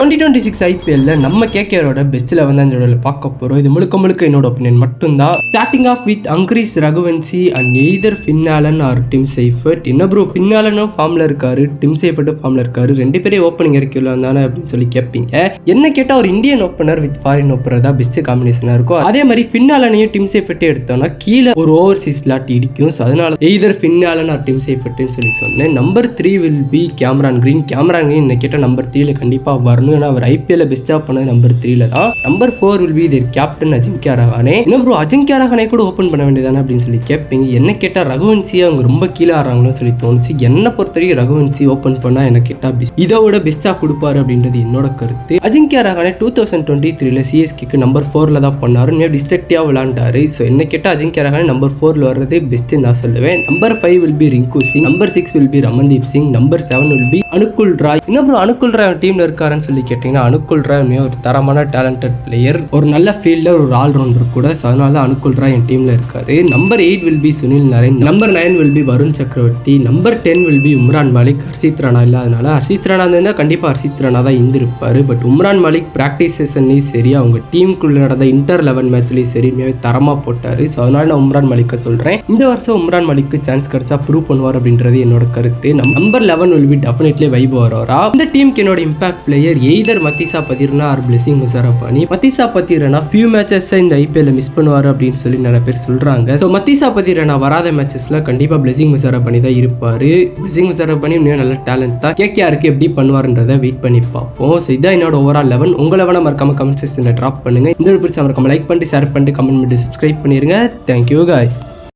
2026 ஐபிஎல்ல நம்ம கேகேஆரோட பெஸ்ட் 11 தான் இந்த பார்க்க போறோம். இது முழுக்க என்னோட ஒப்பீனியன் மட்டும்தான். Starting off with Angkrish Raghuvanshi and either Finn Allen or Tim Seifert. என்ன ப்ரோ ஃபின் ஆலனும் ஃபார்ம்ல இருக்காரு, டிம் சைஃபர்ட்டும் ஃபார்ம்ல இருக்காரு, ரெண்டு பேரே ஓப்பனிங் இறக்கிடலாம் தானே அப்படின்னு சொல்லி கேட்பீங்க. என்ன கேட்டால் ஒரு Indian opener with foreign opener தான் பெஸ்ட் காம்பினேஷனாக இருக்கும். அதே மாதிரி ஃபின் ஆலனையும் டிம் சைஃபர்ட்டே எடுத்தோம்னா கீழே ஒரு ஓவர்சீஸ் ஸ்லாட் இடிக்கும். ஸோ அதனால either Finn Allen or Tim சைஃபர்ட்னு சொல்லி சொன்னேன். Number 3 will be Cameron Green. Cameron Green என்ன கேட்டால் நம்பர் 3ல கண்டிப்பாக வரணும். ஏன்னா அவர் ஐபிஎல்ல பெஸ்டா பண்ணது நம்பர் 3ல தான். Number 4 will be the captain Ajinkya Rahane. என்ன ப்ரோ அஜிங்கியா ரஹானே கூட ஓப்பன் பண்ண வேண்டியதானே அப்படின்னு சொல்லி கேட்பீங்க. என்ன கேட்டால் ரகுவன்சியை அவங்க ரொம்ப கீழே ஆடுறாங்கன்னு சொல்லி தோணுச்சு. என்ன பொறுத்தவரைக்கும் ரகுவன்சி ஓப்பன் பண்ணா என்ன கேட்டால் இதோட பெஸ்டா கொடுப்பாரு அப்படின்றது என்னோட கருத்து. அஜிங்கியா ரஹானே 2023ல சிஎஸ்கேக்கு நம்பர் 4ல தான் பண்ணாரு. டிஸ்ட்ரக்டிவா விளையாண்டாரு. ஸோ என்ன கேட்டால் அஜிங்கியா ரஹானே நம்பர் 4ல வர்றது பெஸ்ட் நான் சொல்லுவேன். Number 5 will be Rinku Singh. Number 6 will be Ramandeep Singh. Number 7 will be Anukul Roy. என்ன ப்ரோ அனுகுல் ராய் டீம்ல இருக்காருன்னு சொல்லி கேட்டீங்கன்னா அனுகுல் ராய் ஒரு தரமான டேலண்டட் பிளேயர், ஒரு நல்ல ஃபீல்டர், ஒரு ஆல்ரவுண்டர் கூட. ஸோ அதனால தான் அனுகுல் ராய் என் டீம்ல இருக்காரு. Number 8 will be Sunil Narine. Number 9 will be Varun Chakravarthy. Number 10 will be Umran Malik. Harshit Rana இல்லாதனால ஹர்ஷித் ராணா இருந்தால் கண்டிப்பாக ஹர்ஷித் ராணா தான் இருந்திருப்பாரு. பட் உம்ரான் மாலிக் பிராக்டிஸ் செஷன்லையும் சரி, அவங்க டீமுக்குள்ள நடந்த இன்டர் 11 மேட்ச்லையும் சரி தரமாக போட்டாரு. ஸோ அதனால நான் உம்ரான் மாலிக்கை சொல்கிறேன். இந்த வருஷம் உம்ரான் மாலிக்கு சான்ஸ் கிடைச்சா ப்ரூவ் பண்ணுவார் அப்படின்றது என்னோட கருத்து. Number 11 will be definitely Vaibhav Arora. இந்த டீமுக்கு என்னோட impact player either Matheesha Pathirana or Blessing Muzarabani. Matheesha Pathirana few matches இந்த ஐபிஎல்ல மிஸ் பண்ணுவார் அப்படின்னு சொல்லி நிறைய பேர் சொல்றாங்க. ஸோ மத்திசா பதிர்னா வராத மேட்சஸ்ல கண்டிப்பா பிளெஸிங் முஷரஃபானி தான் இருப்பாரு. பிளெஸிங் முஷரஃபானி இன்னும் நல்ல டேலண்ட் தான். கேகேஆருக்கு எப்படி பண்ணுவார்ன்றதை வெயிட் பண்ணி பார்ப்போம். ஸோ இதான் என்னோட ஓவரால் 11. உங்களை வேணா மறக்காம கமெண்ட் செக்ஷன்ல டிராப் பண்ணுங்க. இந்த பிடிச்ச மறக்காம லைக் பண்ணிட்டு ஷேர் பண்ணிட்டு கமெண்ட் பண்ணிட்டு சப்ஸ்கிரைப் பண்ணிருங்க. Thank you guys.